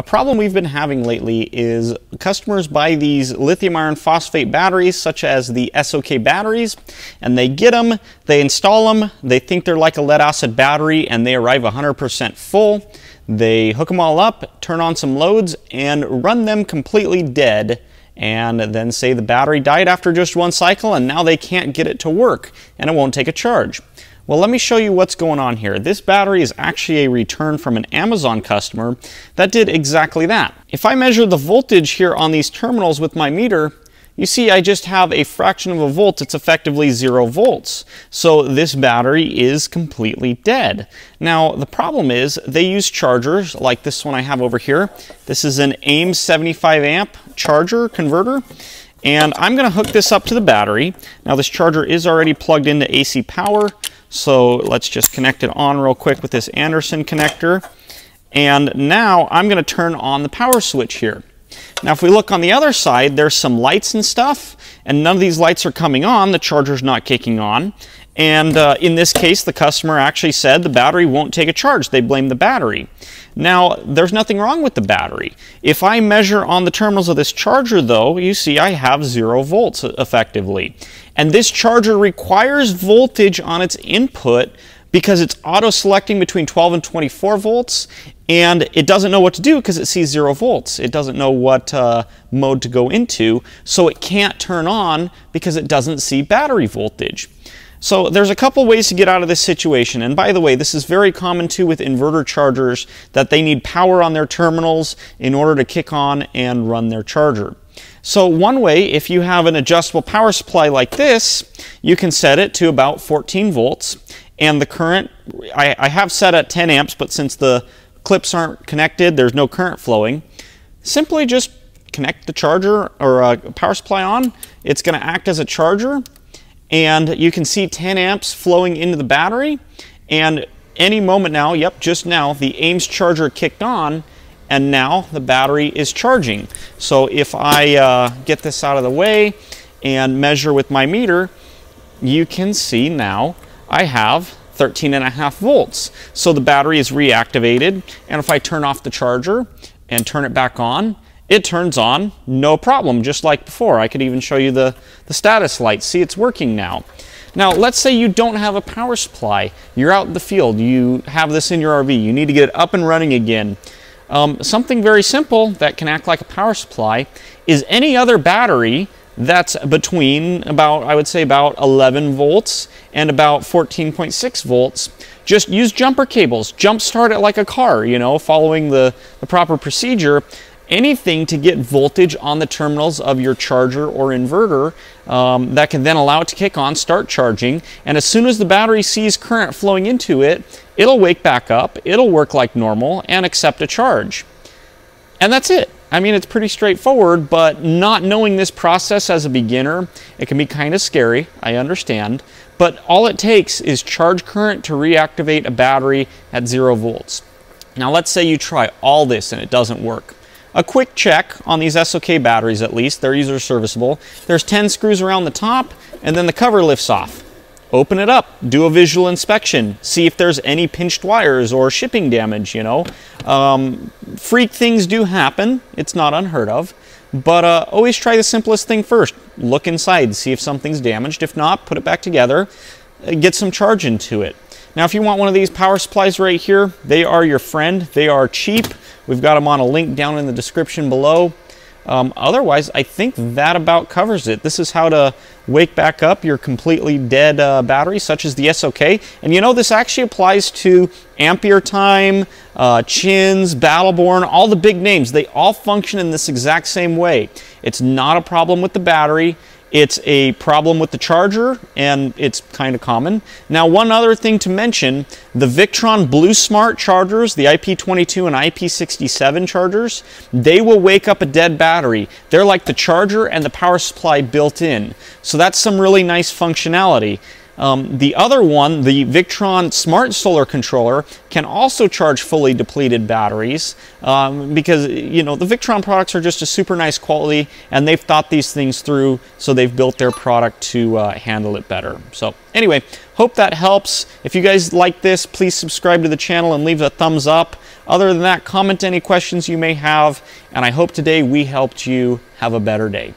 A problem we've been having lately is customers buy these lithium iron phosphate batteries, such as the SOK batteries, and they get them, they install them, they think they're like a lead acid battery, and they arrive 100% full. They hook them all up, turn on some loads, and run them completely dead, and then say the battery died after just one cycle, and now they can't get it to work, and it won't take a charge. Well, let me show you what's going on here. This battery is actually a return from an Amazon customer that did exactly that. If I measure the voltage here on these terminals with my meter, you see I just have a fraction of a volt. It's effectively 0 volts. So this battery is completely dead. Now, the problem is they use chargers like this one I have over here. This is an AIM 75 amp charger converter. And I'm going to hook this up to the battery. Now, this charger is already plugged into AC power. So let's just connect it on real quick with this Anderson connector. And now I'm going to turn on the power switch here. Now if we look on the other side, there's some lights and stuff, and none of these lights are coming on. The charger's not kicking on. And in this case, the customer actually said the battery won't take a charge. They blame the battery. Now, there's nothing wrong with the battery. If I measure on the terminals of this charger, though, you see I have 0 volts effectively. And this charger requires voltage on its input because it's auto-selecting between 12 and 24 volts, and it doesn't know what to do because it sees 0 volts. It doesn't know what mode to go into, so it can't turn on because it doesn't see battery voltage. So there's a couple ways to get out of this situation, and by the way, this is very common too with inverter chargers, that they need power on their terminals in order to kick on and run their charger. So one way, if you have an adjustable power supply like this, you can set it to about 14 volts, and the current, I have set at 10 amps, but since the clips aren't connected, there's no current flowing. Simply just connect the charger or a power supply on. It's going to act as a charger, and you can see 10 amps flowing into the battery, and any moment now, yep, just now, the AIM's charger kicked on, and now the battery is charging. So if I get this out of the way and measure with my meter, you can see now I have 13.5 volts. So the battery is reactivated, and if I turn off the charger and turn it back on, it turns on, no problem, just like before. I could even show you the status light. See, it's working now. Now, let's say you don't have a power supply. You're out in the field. You have this in your RV. You need to get it up and running again. Something very simple that can act like a power supply is any other battery that's between about, I would say, about 11 volts and about 14.6 volts. Just use jumper cables. Jump start it like a car, you know, following the proper procedure. Anything to get voltage on the terminals of your charger or inverter that can then allow it to kick on, start charging, and as soon as the battery sees current flowing into it, it'll wake back up, it'll work like normal, and accept a charge. And that's it. I mean, it's pretty straightforward, but not knowing this process as a beginner, it can be kind of scary, I understand, but all it takes is charge current to reactivate a battery at 0 volts. Now let's say you try all this and it doesn't work. A quick check on these SOK batteries, at least, they're user serviceable. There's 10 screws around the top, and then the cover lifts off. Open it up, do a visual inspection, see if there's any pinched wires or shipping damage, you know. Freak things do happen, it's not unheard of, but always try the simplest thing first. Look inside, see if something's damaged. If not, put it back together, get some charge into it. Now, if you want one of these power supplies right here, they are your friend. They are cheap. We've got them on a link down in the description below. Otherwise, I think that about covers it. This is how to wake back up your completely dead battery, such as the SOK. And you know, this actually applies to Ampere Time, Chins, Battleborn, all the big names. They all function in this exact same way. It's not a problem with the battery. It's a problem with the charger, and it's kind of common. Now, one other thing to mention, the Victron Blue Smart chargers, the IP22 and IP67 chargers, they will wake up a dead battery. They're like the charger and the power supply built in. So that's some really nice functionality. The other one, the Victron Smart Solar Controller, can also charge fully depleted batteries because, you know, the Victron products are just a super nice quality, and they've thought these things through, so they've built their product to handle it better. So anyway, hope that helps. If you guys like this, please subscribe to the channel and leave a thumbs up. Other than that, comment any questions you may have, and I hope today we helped you have a better day.